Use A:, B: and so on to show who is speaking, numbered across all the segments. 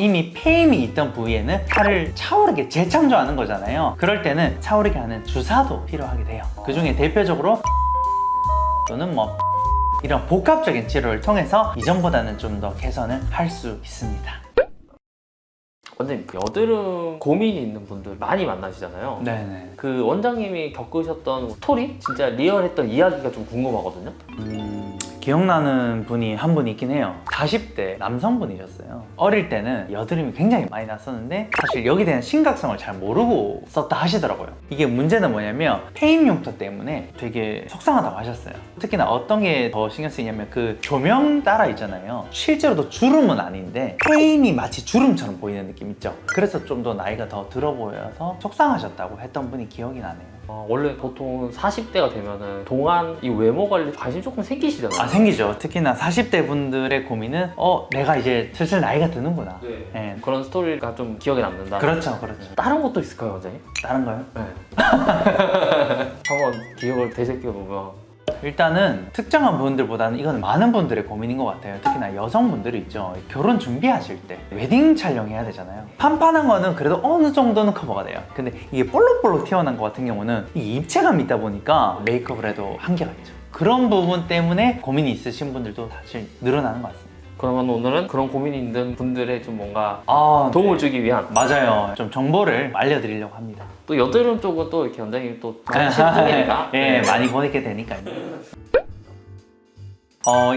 A: 이미 폐임이 있던 부위에는 살을 차오르게 재창조하는 거잖아요. 그럴 때는 차오르게 하는 주사도 필요하게 돼요. 그 중에 대표적으로 또는 뭐 이런 복합적인 치료를 통해서 이전보다는 좀 더 개선을 할 수 있습니다.
B: 원장님, 여드름 고민이 있는 분들 많이 만나시잖아요.
A: 네네.
B: 그 원장님이 겪으셨던 스토리? 진짜 리얼했던 이야기가 좀 궁금하거든요.
A: 기억나는 분이 한 분 있긴 해요. 40대 남성분이셨어요. 어릴 때는 여드름이 굉장히 많이 났었는데 사실 여기에 대한 심각성을 잘 모르고 썼다 하시더라고요. 이게 문제는 뭐냐면 폐임 흉터 때문에 되게 속상하다고 하셨어요. 특히나 어떤 게 더 신경 쓰이냐면 그 조명 따라 있잖아요. 실제로도 주름은 아닌데 폐임이 마치 주름처럼 보이는 느낌 있죠. 그래서 좀 더 나이가 더 들어 보여서 속상하셨다고 했던 분이 기억이 나네요.
B: 원래 보통 40대가 되면은 동안 이 외모 관리 관심 조금 생기시잖아요.
A: 생기죠. 특히나 40대 분들의 고민은 내가 이제 슬슬 나이가 드는구나.
B: 네.
A: 네.
B: 그런 스토리가 좀 기억에 남는다.
A: 그렇죠.
B: 다른 것도 있을까요, 원장님?
A: 다른 거요?
B: 네. 한번 기억을 되새겨 보면
A: 일단은 특정한 분들보다는 이건 많은 분들의 고민인 것 같아요. 특히나 여성분들이 있죠. 결혼 준비하실 때 웨딩 촬영해야 되잖아요. 판판한 거는 그래도 어느 정도는 커버가 돼요. 근데 이게 볼록볼록 튀어나온 것 같은 경우는 이 입체감이 있다 보니까 메이크업을 해도 한계가 있죠. 그런 부분 때문에 고민이 있으신 분들도 사실 늘어나는 것 같습니다.
B: 그러면 오늘은 그런 고민이 있는 분들의 좀 뭔가
A: 네.
B: 도움을 주기 위한
A: 맞아요. 좀 정보를 알려드리려고 합니다.
B: 또 여드름 쪽은 또 이렇게 원장님이 또 하시는 분이니까
A: 예, 많이 보내게 되니까요.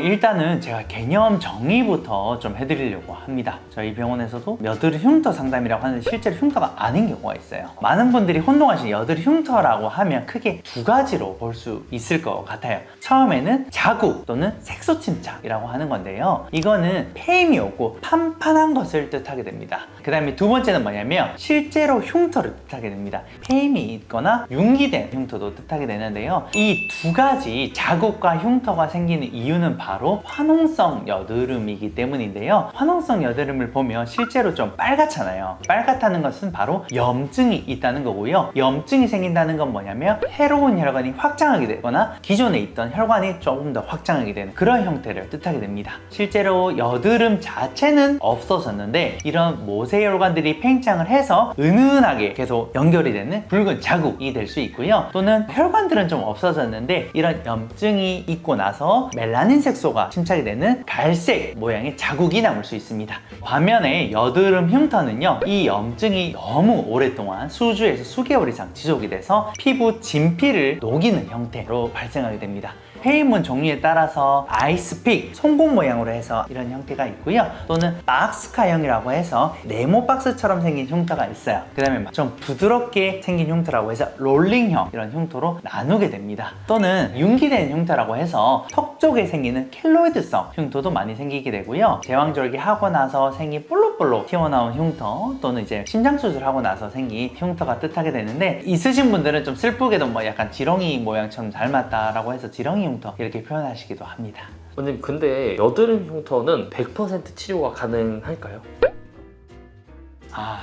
A: 일단은 제가 개념 정의부터 좀 해드리려고 합니다. 저희 병원에서도 여드름 흉터 상담이라고 하는 실제로 흉터가 아닌 경우가 있어요. 많은 분들이 혼동하신 여드름 흉터라고 하면 크게 두 가지로 볼 수 있을 것 같아요. 처음에는 자국 또는 색소 침착이라고 하는 건데요. 이거는 폐임이 오고 판판한 것을 뜻하게 됩니다. 그 다음에 두 번째는 뭐냐면 실제로 흉터를 뜻하게 됩니다. 폐임이 있거나 융기된 흉터도 뜻하게 되는데요. 이 두 가지 자국과 흉터가 생기는 이유는 바로 화농성 여드름이기 때문인데요. 화농성 여드름을 보면 실제로 좀 빨갛잖아요. 빨갛다는 것은 바로 염증이 있다는 거고요. 염증이 생긴다는 건 뭐냐면 새로운 혈관이 확장하게 되거나 기존에 있던 혈관이 조금 더 확장하게 되는 그런 형태를 뜻하게 됩니다. 실제로 여드름 자체는 없어졌는데 이런 모세혈관들이 팽창을 해서 은은하게 계속 연결이 되는 붉은 자국이 될 수 있고요. 또는 혈관들은 좀 없어졌는데 이런 염증이 있고 나서 멜라닌 색소가 침착이 되는 갈색 모양의 자국이 남을 수 있습니다. 반면에 여드름 흉터는요, 이 염증이 너무 오랫동안 수주에서 수개월 이상 지속이 돼서 피부 진피를 녹이는 형태로 발생하게 됩니다. 폐임은 종류에 따라서 아이스픽, 송곳 모양으로 해서 이런 형태가 있고요. 또는 박스카형이라고 해서 네모 박스처럼 생긴 흉터가 있어요. 그 다음에 좀 부드럽게 생긴 흉터라고 해서 롤링형 이런 흉터로 나누게 됩니다. 또는 융기된 흉터라고 해서 턱 쪽에 생기는 켈로이드성 흉터도 많이 생기게 되고요. 제왕절개 하고 나서 생긴 볼록볼록 튀어나온 흉터 또는 이제 심장 수술하고 나서 생긴 흉터가 뜻하게 되는데 있으신 분들은 좀 슬프게도 뭐 약간 지렁이 모양처럼 닮았다라고 해서 지렁이 흉터 이렇게 표현하시기도 합니다.
B: 원장님, 근데 여드름 흉터는 100% 치료가 가능할까요?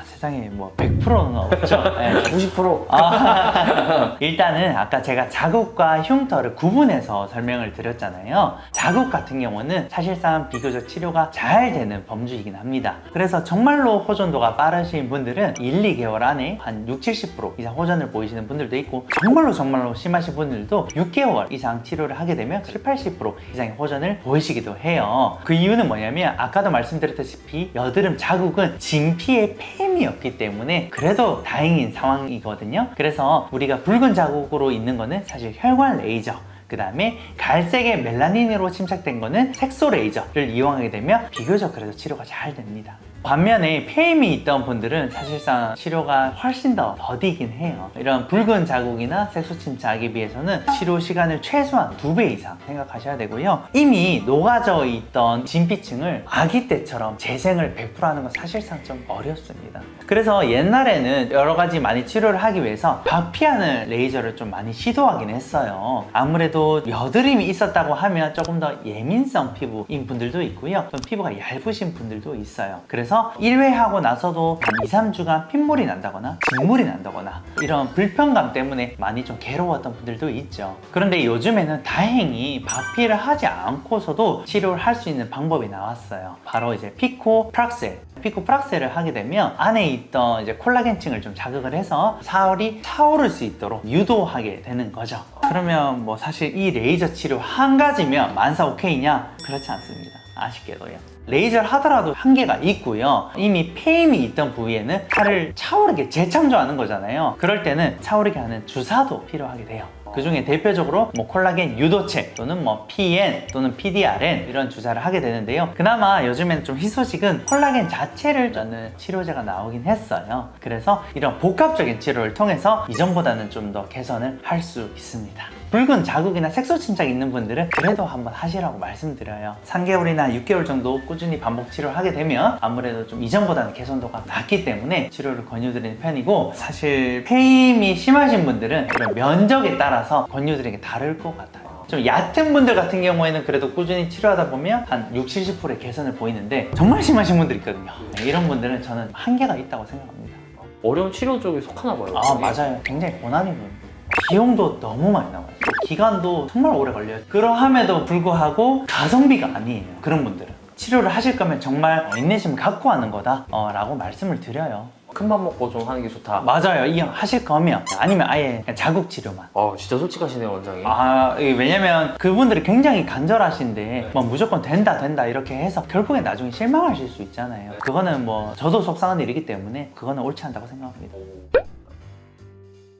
A: 세상에 뭐 100%는 없죠. 네.
B: 90%?
A: 일단은 아까 제가 자국과 흉터를 구분해서 설명을 드렸잖아요. 자국 같은 경우는 사실상 비교적 치료가 잘 되는 범주이긴 합니다. 그래서 정말로 호전도가 빠르신 분들은 1, 2개월 안에 한 60, 70% 이상 호전을 보이시는 분들도 있고 정말로 심하신 분들도 6개월 이상 치료를 하게 되면 7, 80% 이상의 호전을 보이시기도 해요. 그 이유는 뭐냐면 아까도 말씀드렸다시피 여드름 자국은 진피의 폐임이었기 때문에 그래도 다행인 상황이거든요. 그래서 우리가 붉은 자국으로 있는 거는 사실 혈관 레이저, 그 다음에 갈색의 멜라닌으로 침착된 거는 색소 레이저를 이용하게 되면 비교적 그래도 치료가 잘 됩니다. 반면에 폐임이 있던 분들은 사실상 치료가 훨씬 더 더디긴 해요. 이런 붉은 자국이나 색소 침착에 비해서는 치료 시간을 최소한 2배 이상 생각하셔야 되고요. 이미 녹아져 있던 진피층을 아기 때처럼 재생을 100% 하는 건 사실상 좀 어렵습니다. 그래서 옛날에는 여러 가지 많이 치료를 하기 위해서 박피하는 레이저를 좀 많이 시도하긴 했어요. 아무래도 아무래도 여드름이 있었다고 하면 조금 더 예민성 피부인 분들도 있고요. 좀 피부가 얇으신 분들도 있어요. 그래서 1회 하고 나서도 한 2, 3주간 핏물이 난다거나 진물이 난다거나 이런 불편감 때문에 많이 좀 괴로웠던 분들도 있죠. 그런데 요즘에는 다행히 바피를 하지 않고서도 치료를 할 수 있는 방법이 나왔어요. 바로 이제 피코프락셀. 피코프락셀을 하게 되면 안에 있던 이제 콜라겐층을 좀 자극을 해서 살이 차오를 수 있도록 유도하게 되는 거죠. 그러면 뭐 사실 이 레이저 치료 한 가지면 만사 오케이냐? 그렇지 않습니다. 아쉽게도요. 레이저를 하더라도 한계가 있고요. 이미 폐임이 있던 부위에는 살을 차오르게 재창조하는 거잖아요. 그럴 때는 차오르게 하는 주사도 필요하게 돼요. 그 중에 대표적으로 뭐 콜라겐 유도체 또는 뭐 PN 또는 PDRN 이런 주사를 하게 되는데요. 그나마 요즘에는 좀 희소식은 콜라겐 자체를 넣는 치료제가 나오긴 했어요. 그래서 이런 복합적인 치료를 통해서 이전보다는 좀 더 개선을 할 수 있습니다. 붉은 자국이나 색소 침착이 있는 분들은 그래도 한번 하시라고 말씀드려요. 3개월이나 6개월 정도 꾸준히 반복 치료를 하게 되면 아무래도 좀 이전보다는 개선도가 낮기 때문에 치료를 권유드리는 편이고, 사실 폐임이 심하신 분들은 이런 면적에 따라서 권유드리는 게 다를 것 같아요. 좀 얕은 분들 같은 경우에는 그래도 꾸준히 치료하다 보면 한 60, 70%의 개선을 보이는데 정말 심하신 분들 있거든요. 이런 분들은 저는 한계가 있다고 생각합니다.
B: 어려운 치료 쪽에 속하나 봐요.
A: 아, 맞아요. 굉장히 고난이거든요. 비용도 너무 많이 나와요. 기간도 정말 오래 걸려요. 그러함에도 불구하고 가성비가 아니에요. 그런 분들은 치료를 하실 거면 정말 인내심을 갖고 하는 거다 라고 말씀을 드려요.
B: 큰맘 먹고 좀 하는 게 좋다.
A: 맞아요. 이 하실 거면, 아니면 아예 그냥 자극 치료만.
B: 진짜 솔직하시네요, 원장님.
A: 왜냐면 그분들이 굉장히 간절하신데 뭐 무조건 된다 이렇게 해서 결국에 나중에 실망하실 수 있잖아요. 그거는 뭐 저도 속상한 일이기 때문에 그거는 옳지 않다고 생각합니다.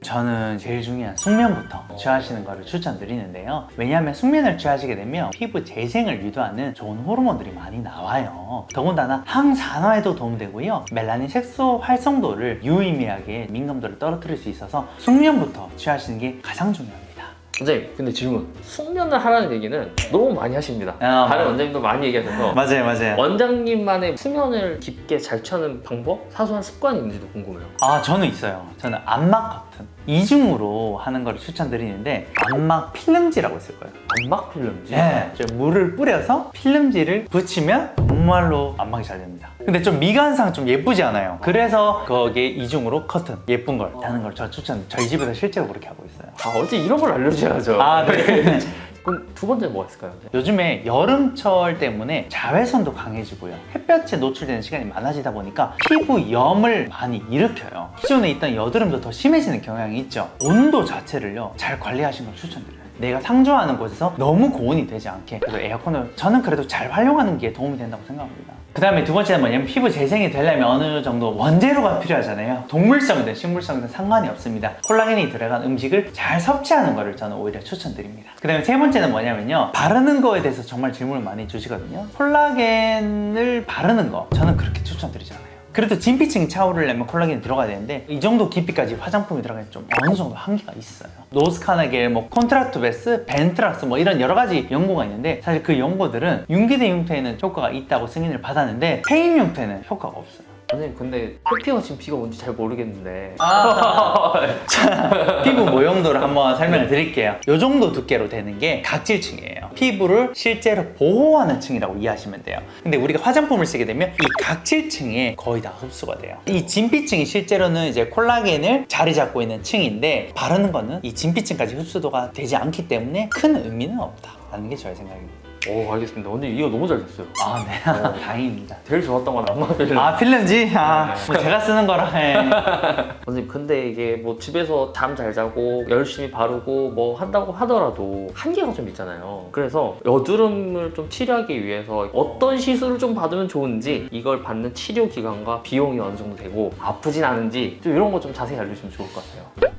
A: 저는 제일 중요한 숙면부터 취하시는 거를 추천드리는데요. 왜냐하면 숙면을 취하시게 되면 피부 재생을 유도하는 좋은 호르몬들이 많이 나와요. 더군다나 항산화에도 도움되고요. 멜라닌 색소 활성도를 유의미하게 민감도를 떨어뜨릴 수 있어서 숙면부터 취하시는 게 가장 중요합니다.
B: 원장님, 근데 질문. 숙면을 하라는 얘기는 너무 많이 하십니다. 다른 원장님도 많이 얘기하셔서.
A: 맞아요.
B: 원장님만의 수면을 깊게 잘 취하는 방법? 사소한 습관이 있는지도 궁금해요.
A: 저는 있어요. 저는 안막 커튼 이중으로 하는 거를 추천드리는데, 안막 필름지라고 있을 거예요.
B: 안막 필름지?
A: 네, 물을 뿌려서 필름지를 붙이면 정말로 안막이 잘 됩니다. 근데 좀 미간상 좀 예쁘지 않아요? 그래서 거기에 이중으로 커튼 예쁜 걸 하는 걸 저희 집에서 실제로 그렇게 하고 있어요.
B: 어째 이런 걸 알려주셔야죠.
A: 네.
B: 그럼 두 번째는 뭐가 있을까요?
A: 요즘에 여름철 때문에 자외선도 강해지고요. 햇볕에 노출되는 시간이 많아지다 보니까 피부염을 많이 일으켜요. 기존에 있던 여드름도 더 심해지는 경향이 있죠. 온도 자체를요, 잘 관리하시는 걸 추천드려요. 내가 상주하는 곳에서 너무 고온이 되지 않게, 그래서 에어컨을 저는 그래도 잘 활용하는 게 도움이 된다고 생각합니다. 그 다음에 두 번째는 뭐냐면, 피부 재생이 되려면 어느 정도 원재료가 필요하잖아요. 동물성이든 식물성이든 상관이 없습니다. 콜라겐이 들어간 음식을 잘 섭취하는 거를 저는 오히려 추천드립니다. 그 다음에 세 번째는 뭐냐면요, 바르는 거에 대해서 정말 질문을 많이 주시거든요. 콜라겐을 바르는 거 저는 그렇게 추천드리지 않아요. 그래도 진피층이 차오르려면 콜라겐이 들어가야 되는데, 이 정도 깊이까지 화장품이 들어가면 좀 어느 정도 한계가 있어요. 노스카나겔, 뭐 콘트라투베스, 벤트락스 뭐 이런 여러 가지 연고가 있는데, 사실 그 연고들은 윤기대 흉터에는 효과가 있다고 승인을 받았는데 폐임 흉터에는 효과가 없어요.
B: 선생님, 근데 표피가 지금 B가 뭔지 잘 모르겠는데.
A: 자, 피부 모형도를 한번 설명을 드릴게요. 이 정도 두께로 되는 게 각질층이에요. 피부를 실제로 보호하는 층이라고 이해하시면 돼요. 근데 우리가 화장품을 쓰게 되면 이 각질층에 거의 다 흡수가 돼요. 이 진피층이 실제로는 이제 콜라겐을 자리 잡고 있는 층인데, 바르는 거는 이 진피층까지 흡수도가 되지 않기 때문에 큰 의미는 없다라는 게 저의 생각입니다.
B: 알겠습니다. 원장님, 이거 너무 잘 됐어요.
A: 네. 다행입니다.
B: 제일 좋았던 건 안막 필름.
A: 필름지? 뭐 제가 쓰는 거라 해.
B: 선생님, 근데 이게 뭐 집에서 잠 잘 자고 열심히 바르고 뭐 한다고 하더라도 한계가 좀 있잖아요. 그래서 여드름을 좀 치료하기 위해서 어떤 시술을 좀 받으면 좋은지, 이걸 받는 치료 기간과 비용이 어느 정도 되고 아프진 않은지 좀 이런 거 좀 자세히 알려주시면 좋을 것 같아요.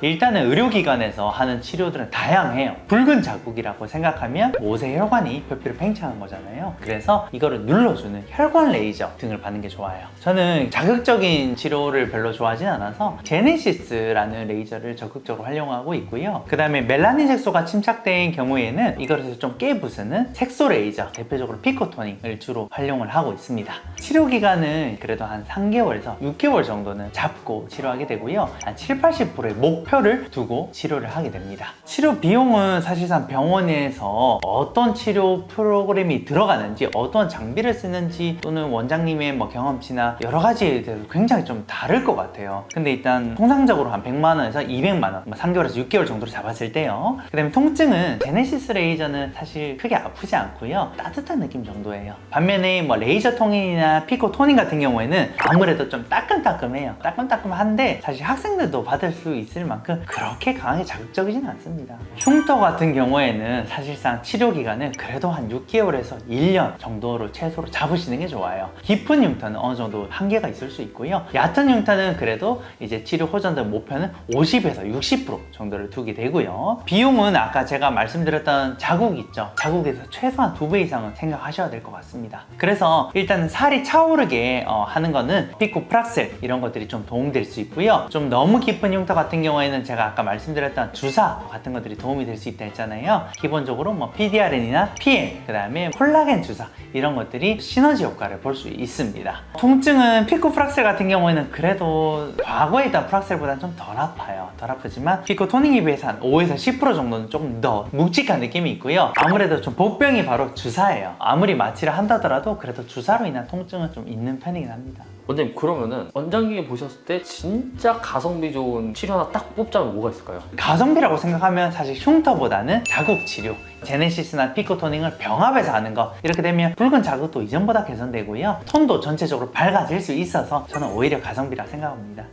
A: 일단은 의료기관에서 하는 치료들은 다양해요. 붉은 자국이라고 생각하면 모세 혈관이 표피를 팽창한 거잖아요. 그래서 이거를 눌러주는 혈관 레이저 등을 받는 게 좋아요. 저는 자극적인 치료를 별로 좋아하진 않아서 제네시스라는 레이저를 적극적으로 활용하고 있고요. 그 다음에 멜라닌 색소가 침착된 경우에는 이거를 좀 깨부수는 색소 레이저, 대표적으로 피코토닉을 주로 활용을 하고 있습니다. 치료 기간은 그래도 한 3개월에서 6개월 정도는 잡고 치료하게 되고요. 한 70, 80%의 목표 목표를 두고 치료를 하게 됩니다. 치료 비용은 사실상 병원에서 어떤 치료 프로그램이 들어가는지, 어떤 장비를 쓰는지, 또는 원장님의 뭐 경험치나 여러 가지에 대해서 굉장히 좀 다를 것 같아요. 근데 일단 통상적으로 한 100만 원에서 200만 원, 3개월에서 6개월 정도로 잡았을 때요. 그 다음에 통증은 제네시스 레이저는 사실 크게 아프지 않고요, 따뜻한 느낌 정도예요. 반면에 뭐 레이저 토닝이나 피코 토닝 같은 경우에는 아무래도 좀 따끔따끔해요. 따끔따끔한데 사실 학생들도 받을 수 있을 만큼 그렇게 강하게 자극적이진 않습니다. 흉터 같은 경우에는 사실상 치료 기간은 그래도 한 6개월에서 1년 정도로 최소로 잡으시는 게 좋아요. 깊은 흉터는 어느 정도 한계가 있을 수 있고요. 얕은 흉터는 그래도 이제 치료 호전된 목표는 50에서 60% 정도를 두게 되고요. 비용은 아까 제가 말씀드렸던 자국 있죠. 자국에서 최소한 2배 이상은 생각하셔야 될 것 같습니다. 그래서 일단 살이 차오르게 하는 거는 피코 프락셀 이런 것들이 좀 도움될 수 있고요. 좀 너무 깊은 흉터 같은 경우에는 제가 아까 말씀드렸던 주사 같은 것들이 도움이 될 수 있다 했잖아요. 기본적으로 뭐 PDRN이나 PM, 그 다음에 콜라겐 주사 이런 것들이 시너지 효과를 볼 수 있습니다. 통증은 피코 프락셀 같은 경우에는 그래도 과거에 있던 프락셀보다는 좀 덜 아파요. 덜 아프지만 피코 토닝에 비해서 한 5에서 10% 정도는 조금 더 묵직한 느낌이 있고요. 아무래도 좀 복병이 바로 주사예요. 아무리 마취를 한다더라도 그래도 주사로 인한 통증은 좀 있는 편이긴 합니다.
B: 원장님, 그러면은 원장님이 보셨을 때 진짜 가성비 좋은 치료 하나 딱 뽑자면 뭐가 있을까요?
A: 가성비라고 생각하면 사실 흉터보다는 자국 치료, 제네시스나 피코 토닝을 병합해서 하는 거, 이렇게 되면 붉은 자국도 이전보다 개선되고요, 톤도 전체적으로 밝아질 수 있어서 저는 오히려 가성비라 생각합니다.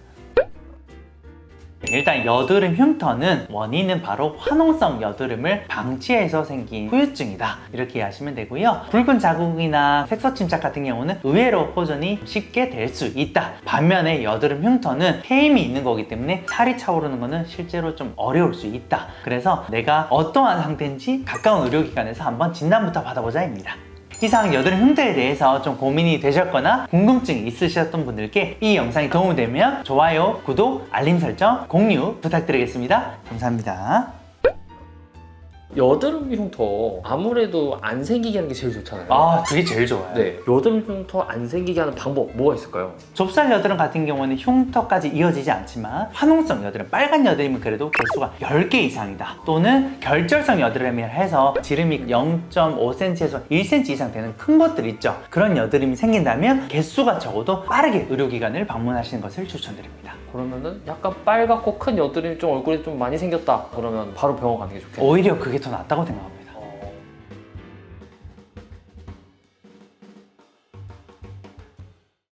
A: 일단 여드름 흉터는 원인은 바로 화농성 여드름을 방치해서 생긴 후유증이다, 이렇게 이해하시면 되고요. 붉은 자국이나 색소 침착 같은 경우는 의외로 호전이 쉽게 될 수 있다. 반면에 여드름 흉터는 해임이 있는 거기 때문에 살이 차오르는 거는 실제로 좀 어려울 수 있다. 그래서 내가 어떠한 상태인지 가까운 의료기관에서 한번 진단부터 받아보자입니다. 이상 여드름 흉터에 대해서 좀 고민이 되셨거나 궁금증이 있으셨던 분들께 이 영상이 도움이 되면 좋아요, 구독, 알림 설정, 공유 부탁드리겠습니다. 감사합니다.
B: 여드름 흉터 아무래도 안 생기게 하는 게 제일 좋잖아요.
A: 아, 그게 제일 좋아요.
B: 네, 여드름 흉터 안 생기게 하는 방법 뭐가 있을까요?
A: 좁쌀 여드름 같은 경우는 흉터까지 이어지지 않지만 화농성 여드름, 빨간 여드름은 그래도 개수가 10개 이상이다. 또는 결절성 여드름이라 해서 지름이 0.5cm에서 1cm 이상 되는 큰 것들 있죠. 그런 여드름이 생긴다면 개수가 적어도 빠르게 의료기관을 방문하시는 것을 추천드립니다.
B: 그러면은 약간 빨갛고 큰 여드름이 좀 얼굴에 좀 많이 생겼다 그러면 바로 병원 가는 게 좋겠네요.
A: 오히려 그게 더 낫다고 생각합니다.